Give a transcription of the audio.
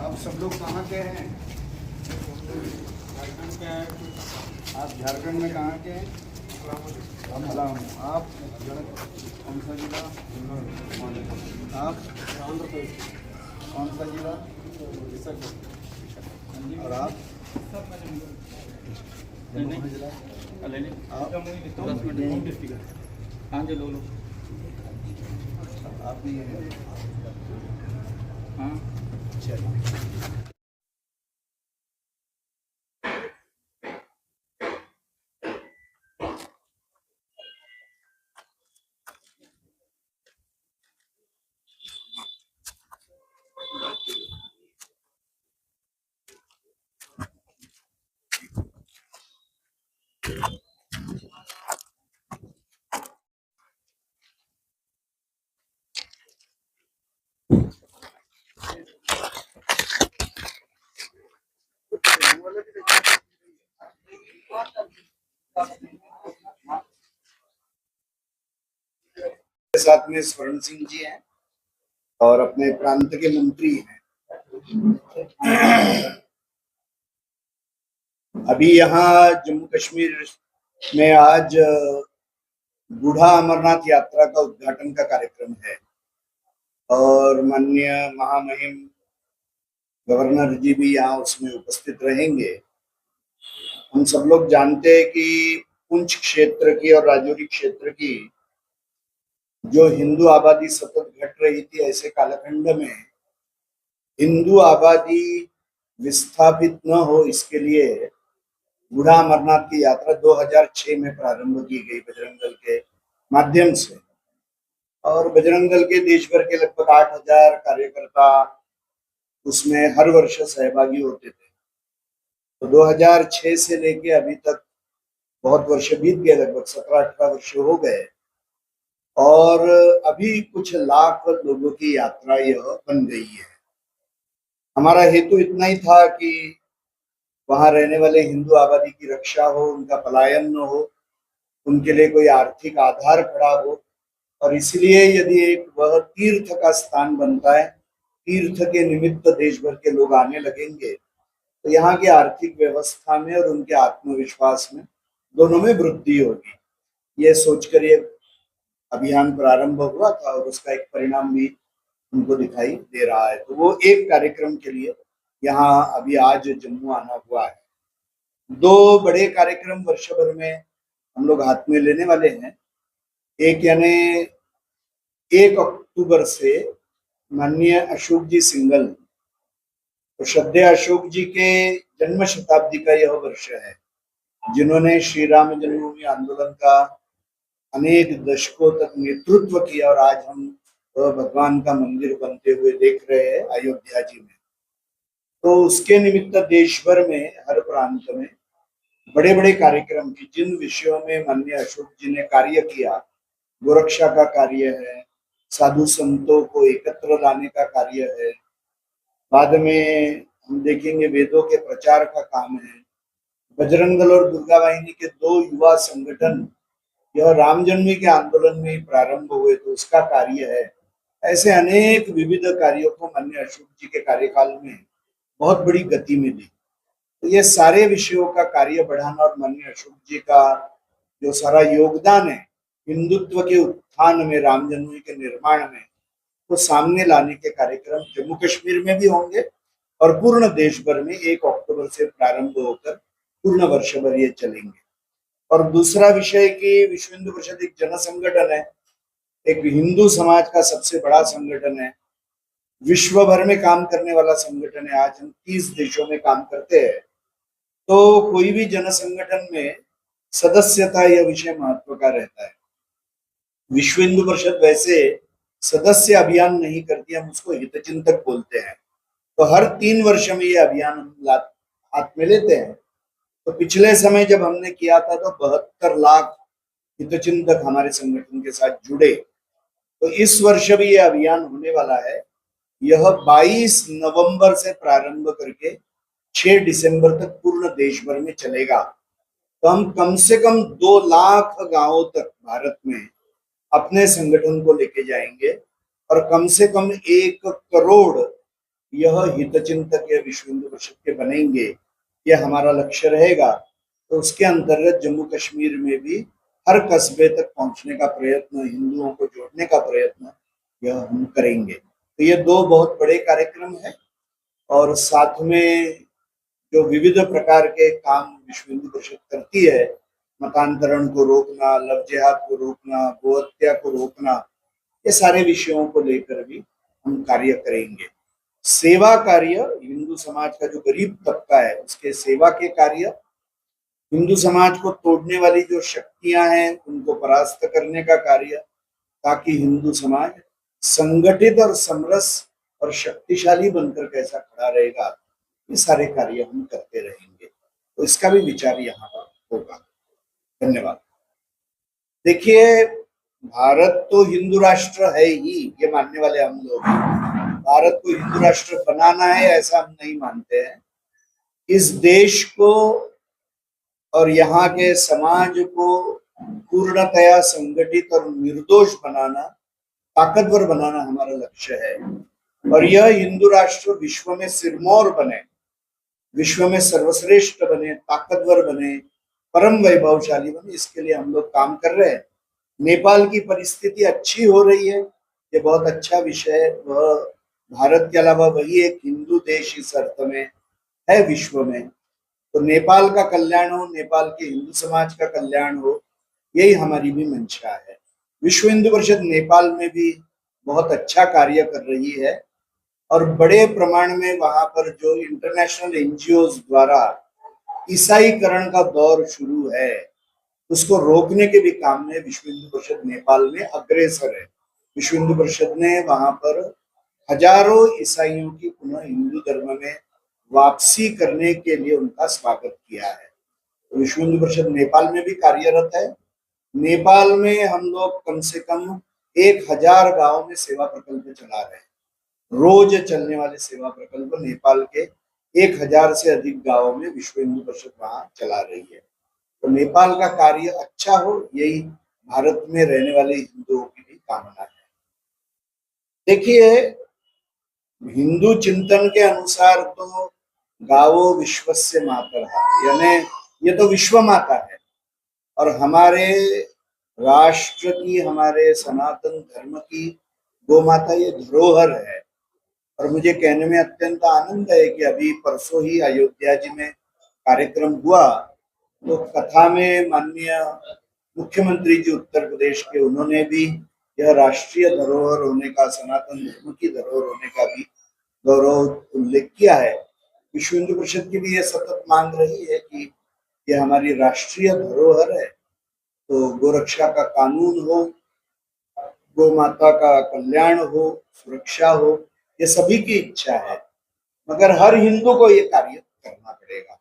आप सब लोग कहाँ के हैं? झारखंड के हैं। आप झारखंड में कहाँ के हैं? अमला में। आप कौन सा जिला? आप आंध्र प्रदेश। कौन सा जिला? और आप जम्मू जिला? आप हाँ जी लो। आप भी हैं? हाँ चलिए। साथ में स्वर्ण सिंह जी हैं और अपने प्रांत के मंत्री हैं। अभी यहाँ जम्मू कश्मीर में आज बूढ़ा अमरनाथ यात्रा का उद्घाटन का कार्यक्रम है और माननीय महामहिम गवर्नर जी भी यहाँ उसमें उपस्थित रहेंगे। हम सब लोग जानते हैं कि पुंछ क्षेत्र की और राजौरी क्षेत्र की जो हिंदू आबादी सतत घट रही थी, ऐसे कालखंड में हिंदू आबादी विस्थापित न हो, इसके लिए बूढ़ा अमरनाथ की यात्रा 2006 में प्रारंभ की गई बजरंग दल के माध्यम से। और बजरंग दल के देश भर के लगभग 8,000 कार्यकर्ता उसमें हर वर्ष सहभागी होते थे। तो 2006 से लेके अभी तक बहुत वर्ष बीत गए, लगभग 17-18 वर्ष हो गए और अभी कुछ लाख लोगों की यात्रा यह बन गई है। हमारा हेतु इतना ही था कि वहां रहने वाले हिंदू आबादी की रक्षा हो, उनका पलायन न हो, उनके लिए कोई आर्थिक आधार खड़ा हो। और इसलिए यदि एक वह तीर्थ का स्थान बनता है, तीर्थ के निमित्त देश भर के लोग आने लगेंगे, तो यहाँ की आर्थिक व्यवस्था में और उनके आत्मविश्वास में दोनों में वृद्धि होगी। ये सोचकर ये अभियान प्रारंभ हुआ था और उसका एक परिणाम भी उनको दिखाई दे रहा है। तो वो एक कार्यक्रम के लिए यहाँ अभी आज जम्मू आना हुआ है। दो बड़े कार्यक्रम वर्ष भर में हम लोग हाथ में लेने वाले हैं। एक यानी 1 अक्टूबर से माननीय अशोक जी सिंघल, तो श्रद्धेय अशोक जी के जन्म शताब्दी का यह वर्ष है, जिन्होंने श्री राम जन्मभूमि आंदोलन का अनेक दशकों तक नेतृत्व किया और आज हम भगवान का मंदिर बनते हुए देख रहे हैं अयोध्या जी में। तो उसके निमित्त देश भर में हर प्रांत में बड़े बड़े कार्यक्रम की, जिन विषयों में माननीय अशोक जी ने कार्य किया, गोरक्षा का कार्य है, साधु संतों को एकत्र लाने का कार्य है, बाद में हम देखेंगे वेदों के प्रचार का काम है, बजरंग दल और दुर्गा वाहिनी के 2 युवा संगठन यह राम जन्मभूमि के आंदोलन में ही प्रारंभ हुए तो उसका कार्य है। ऐसे अनेक विविध कार्यों को माननीय अशोक जी के कार्यकाल में बहुत बड़ी गति मिली। तो ये सारे विषयों का कार्य बढ़ाना और माननीय अशोक जी का जो सारा योगदान है हिंदुत्व के उत्थान में, राम जन्मभूमि के निर्माण में, तो सामने लाने के कार्यक्रम जम्मू कश्मीर में भी होंगे और पूर्ण देश भर में 1 अक्टूबर से प्रारंभ होकर पूर्ण वर्ष भर ये चलेंगे। और दूसरा विषय कि विश्व हिंदू परिषद एक जन संगठन है, एक हिंदू समाज का सबसे बड़ा संगठन है, विश्व भर में काम करने वाला संगठन है। आज हम 30 देशों में काम करते हैं। तो कोई भी जन संगठन में सदस्यता यह विषय महत्व का रहता है। विश्व हिंदू परिषद वैसे सदस्य अभियान नहीं करती, हम उसको हितचिंतक बोलते हैं। तो हर 3 वर्ष में ये अभियान हम हाथ में लेते हैं। तो पिछले समय जब हमने किया था तो 72 लाख हितचिंतक हमारे संगठन के साथ जुड़े। तो इस वर्ष भी ये अभियान होने वाला है। यह 22 नवंबर से प्रारंभ करके 6 दिसंबर तक पूर्ण देश भर में चलेगा। तो हम कम से कम 2 लाख गांवों तक भारत में अपने संगठन को लेके जाएंगे और कम से कम 1 करोड़ यह हितचिंतक या विश्व हिंदू परिषद के बनेंगे, यह हमारा लक्ष्य रहेगा। तो उसके अंतर्गत जम्मू कश्मीर में भी हर कस्बे तक पहुंचने का प्रयत्न, हिंदुओं को जोड़ने का प्रयत्न यह हम करेंगे। तो ये दो बहुत बड़े कार्यक्रम हैं और साथ में जो विविध प्रकार के काम विश्व हिंदू परिषद करती है, मतांतरण को रोकना, लव जिहाद को रोकना, गोहत्या को रोकना, ये सारे विषयों को लेकर भी हम कार्य करेंगे। सेवा कार्य, हिंदू समाज का जो गरीब तबका है उसके सेवा के कार्य, हिंदू समाज को तोड़ने वाली जो शक्तियां हैं उनको परास्त करने का कार्य, ताकि हिंदू समाज संगठित और समरस और शक्तिशाली बनकर कैसा खड़ा रहेगा, ये सारे कार्य हम करते रहेंगे। तो इसका भी विचार यहाँ पर होगा। धन्यवाद। देखिए, भारत तो हिंदू राष्ट्र है ही, ये मानने वाले हम लोग। भारत को हिंदू राष्ट्र बनाना है ऐसा हम नहीं मानते हैं। इस देश को और यहाँ के समाज को पूर्णतया संगठित और निर्दोष बनाना, ताकतवर बनाना हमारा लक्ष्य है। और यह हिंदू राष्ट्र विश्व में सिरमौर बने, विश्व में सर्वश्रेष्ठ बने, ताकतवर बने, परम वैभवशाली बने, इसके लिए हम लोग काम कर रहे हैं। नेपाल की परिस्थिति अच्छी हो रही है, ये बहुत अच्छा विषय है। वह भारत के अलावा वही एक हिंदू देश इस अर्थ में है विश्व में। तो नेपाल का कल्याण हो, नेपाल के हिंदू समाज का कल्याण हो, यही हमारी भी मंशा है। विश्व हिंदू परिषद नेपाल में भी बहुत अच्छा कार्य कर रही है और बड़े प्रमाण में वहां पर जो इंटरनेशनल एनजीओज द्वारा ईसाईकरण का दौर शुरू है, उसको रोकने के भी काम में विश्व हिंदू परिषद नेपाल में अग्रसर है। विश्व हिंदू परिषद ने वहां पर हजारों ईसाइयों की पुनः हिंदू धर्म में वापसी करने के लिए उनका स्वागत किया है। तो विश्व हिंदू परिषद नेपाल में भी कार्यरत है। नेपाल में हम लोग कम से कम 1000 गांव में सेवा प्रकल्प चला रहे हैं। रोज चलने वाले सेवा प्रकल्प नेपाल के 1000 से अधिक गांवों में विश्व हिंदू परिषद वहां चला रही है। तो नेपाल का कार्य अच्छा हो, यही भारत में रहने वाले हिंदुओं की भी कामना है। देखिए, हिंदू चिंतन के अनुसार तो गावो विश्वस्य मातरः, यानी ये तो विश्व माता है और हमारे राष्ट्र की, हमारे सनातन धर्म की गौ माता ये धरोहर है। और मुझे कहने में अत्यंत आनंद है कि अभी परसों ही अयोध्या जी में कार्यक्रम हुआ, तो कथा में माननीय मुख्यमंत्री जी उत्तर प्रदेश के, उन्होंने भी यह राष्ट्रीय धरोहर होने का, सनातन धर्म की धरोहर होने का भी गौरव उल्लेख किया है। विश्व हिंदू परिषद की भी यह सतत मांग रही है कि यह हमारी राष्ट्रीय धरोहर है, तो गोरक्षा का कानून हो, गौ माता का कल्याण हो, सुरक्षा हो, ये सभी की इच्छा है, मगर हर हिंदू को ये कार्य करना पड़ेगा।